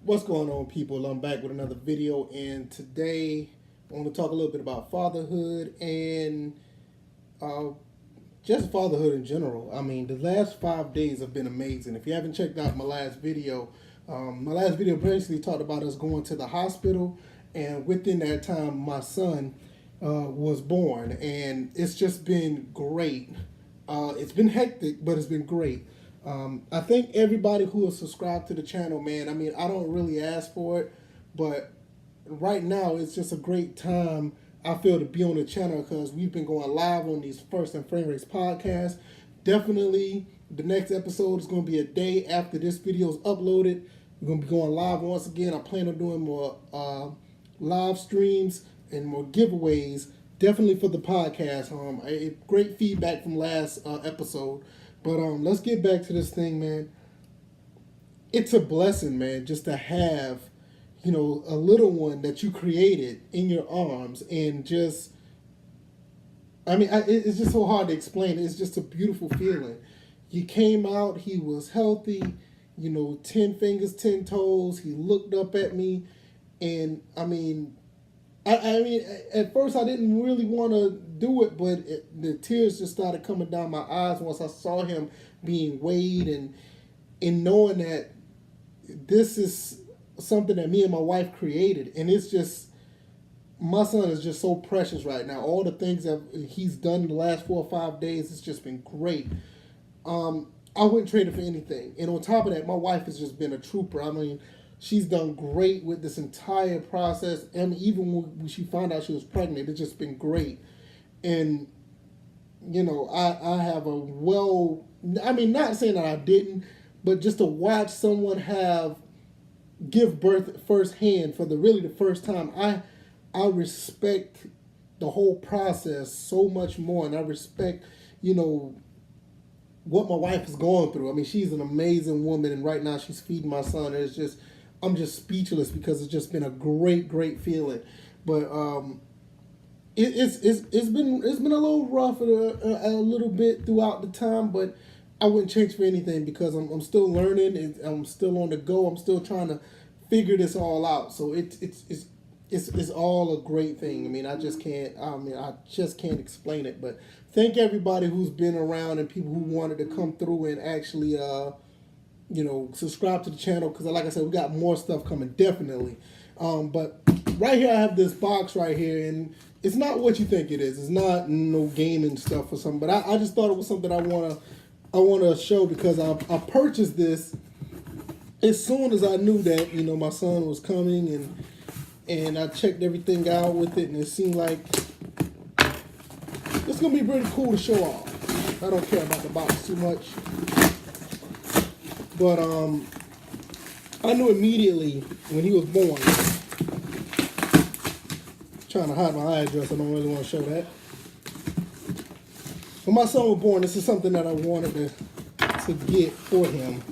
What's going on, people? I'm back with another video, and today I want to talk a little bit about fatherhood and uh, just fatherhood in general. I mean, the last 5 days have been amazing. If you haven't checked out my last video basically talked about us going to the hospital, and within that time, my son was born, and it's just been great. It's been hectic, but it's been great. I thank everybody who has subscribed to the channel, man. I mean, I don't really ask for it, but right now it's just a great time, I feel, to be on the channel because we've been going live on these First and Frame Rates podcasts. Definitely, the next episode is going to be a day after this video is uploaded. We're going to be going live once again. I plan on doing more live streams and more giveaways, definitely for the podcast. Great feedback from last episode. But let's get back to this thing, man. It's a blessing, man, just to have, a little one that you created in your arms, and just, it's just so hard to explain. It's just a beautiful feeling. You came out, he was healthy, 10 fingers, 10 toes. He looked up at me, and at first I didn't really want to do it, but the tears just started coming down my eyes once I saw him being weighed, and knowing that this is something that me and my wife created. And it's just, my son is just so precious right now. All the things that he's done in the last 4 or 5 days, it's just been great. I wouldn't trade it for anything. And on top of that, my wife has just been a trooper. I mean, she's done great with this entire process, and even when she found out she was pregnant, it's just been great. And I have not saying that I didn't, but just to watch someone give birth firsthand for the first time, I respect the whole process so much more, and I respect what my wife is going through. I mean, she's an amazing woman, and right now she's feeding my son, and I'm just speechless because it's just been a great feeling. But it's been a little rough a little bit throughout the time, but I wouldn't change for anything because I'm still learning, and I'm still on the go. I'm still trying to figure this all out. So it's all a great thing. I mean, I just can't explain it. But thank everybody who's been around and people who wanted to come through and actually subscribe to the channel, because like I said, we got more stuff coming, definitely. But right here I have this box right here, and it's not what you think it is. It's not no gaming stuff or something, but I just thought it was something I want to show, because I purchased this as soon as I knew that my son was coming, and I checked everything out with it, and it seemed like it's gonna be pretty cool to show off. I don't care about the box too much, but I knew immediately when he was born. Trying to hide my address, I don't really want to show that. When my son was born, this is something that I wanted to get for him.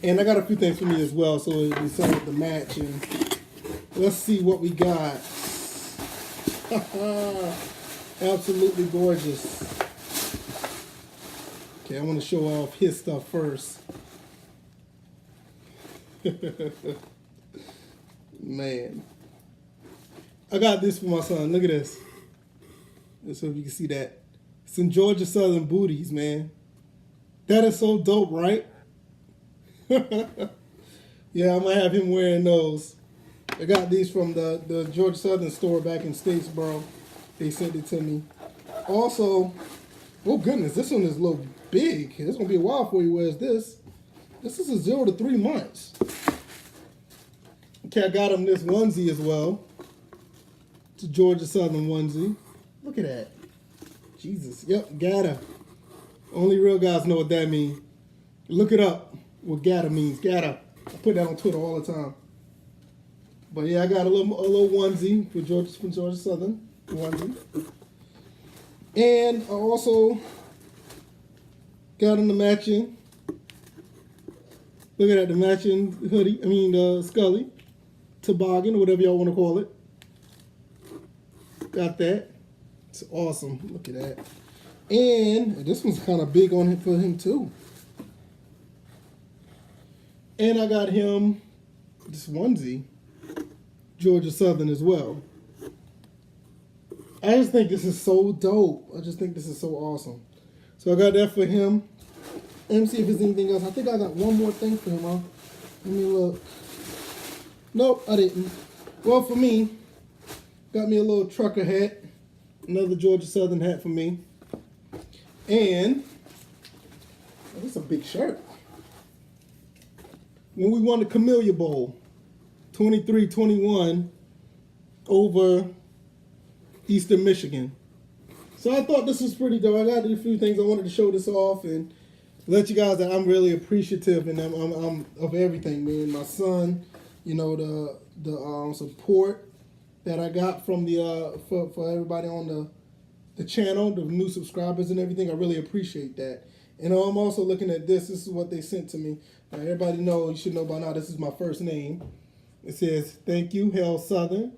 And I got a few things for me as well, so it'll be something to match. And let's see what we got. Absolutely gorgeous. Okay, I want to show off his stuff first. Man. I got this for my son. Look at this. Let's see if you can see that. Some Georgia Southern booties, man. That is so dope, right? Yeah, I'm going to have him wearing those. I got these from the Georgia Southern store back in Statesboro. They sent it to me. Also, oh goodness, this one is a little big. It's going to be a while before he wears this. This is a 0 to 3 months. Okay, I got him this onesie as well. It's a Georgia Southern onesie. Look at that. Jesus. Yep, GATA. Only real guys know what that means. Look it up, what GATA means. GATA. I put that on Twitter all the time. But yeah, I got a little onesie from Georgia Southern onesie. And I also got him the matching. Look at that, the matching hoodie. Scully. Toboggan, or whatever y'all want to call it. Got that. It's awesome. Look at that. And this one's kind of big on him for him too. And I got him this onesie, Georgia Southern as well. I just think this is so dope. I just think this is so awesome. So I got that for him. Let me see if there's anything else. I think I got one more thing for him, huh? Let me look. Nope, I didn't. Well, for me, got me a little trucker hat. Another Georgia Southern hat for me. And, oh, this is a big shirt. When we won the Camellia Bowl, 23-21 over Eastern Michigan. So I thought this was pretty dope. I got a few things I wanted to show this off and let you guys that I'm really appreciative and I'm of everything, man. My son, you know, the support that I got from the for everybody on the channel, the new subscribers and everything. I really appreciate that. And I'm also looking at this. This is what they sent to me. Now, everybody know, you should know by now, this is my first name. It says, thank you, Hail Southern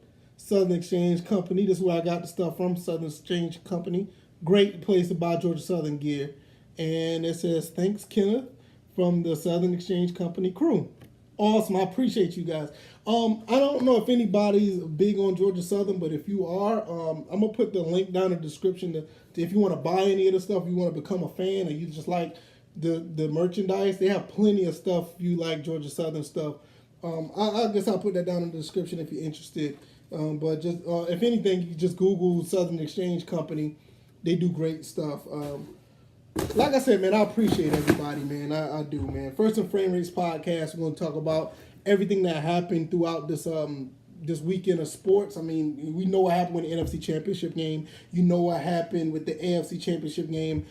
Exchange Company. This is where I got the stuff from, Southern Exchange Company. Great place to buy Georgia Southern gear. And it says, thanks, Kenneth, from the Southern Exchange Company crew. Awesome. I appreciate you guys. I don't know if anybody's big on Georgia Southern, but if you are, I'm going to put the link down in the description to if you want to buy any of the stuff, you want to become a fan, or you just like the merchandise. They have plenty of stuff if you like Georgia Southern stuff. I guess I'll put that down in the description if you're interested. But just if anything, you can just Google Southern Exchange Company. They do great stuff. Like I said, man, I appreciate everybody, man. I do, man. First and Frame Rates podcast, we're going to talk about everything that happened throughout this weekend of sports. I mean, we know what happened with the NFC Championship game. You know what happened with the AFC Championship game.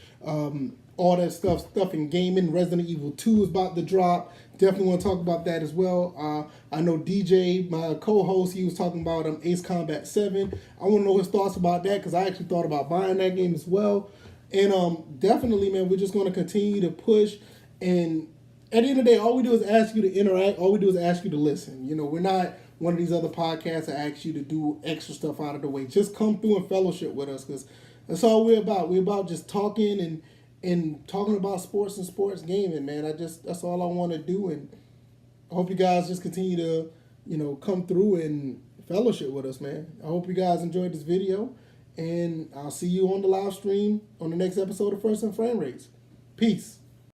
All that stuff in gaming. Resident Evil 2 is about to drop. Definitely want to talk about that as well. I know DJ, my co-host, he was talking about Ace Combat 7. I want to know his thoughts about that because I actually thought about buying that game as well. And definitely, man, we're just going to continue to push. And at the end of the day, all we do is ask you to interact. All we do is ask you to listen. You know, we're not one of these other podcasts that asks you to do extra stuff out of the way. Just come through and fellowship with us because that's all we're about. We're about just talking and talking about sports and sports gaming, man. That's all I want to do. And I hope you guys just continue to, you know, come through and fellowship with us, man. I hope you guys enjoyed this video. And I'll see you on the live stream on the next episode of First and Frame Rates. Peace.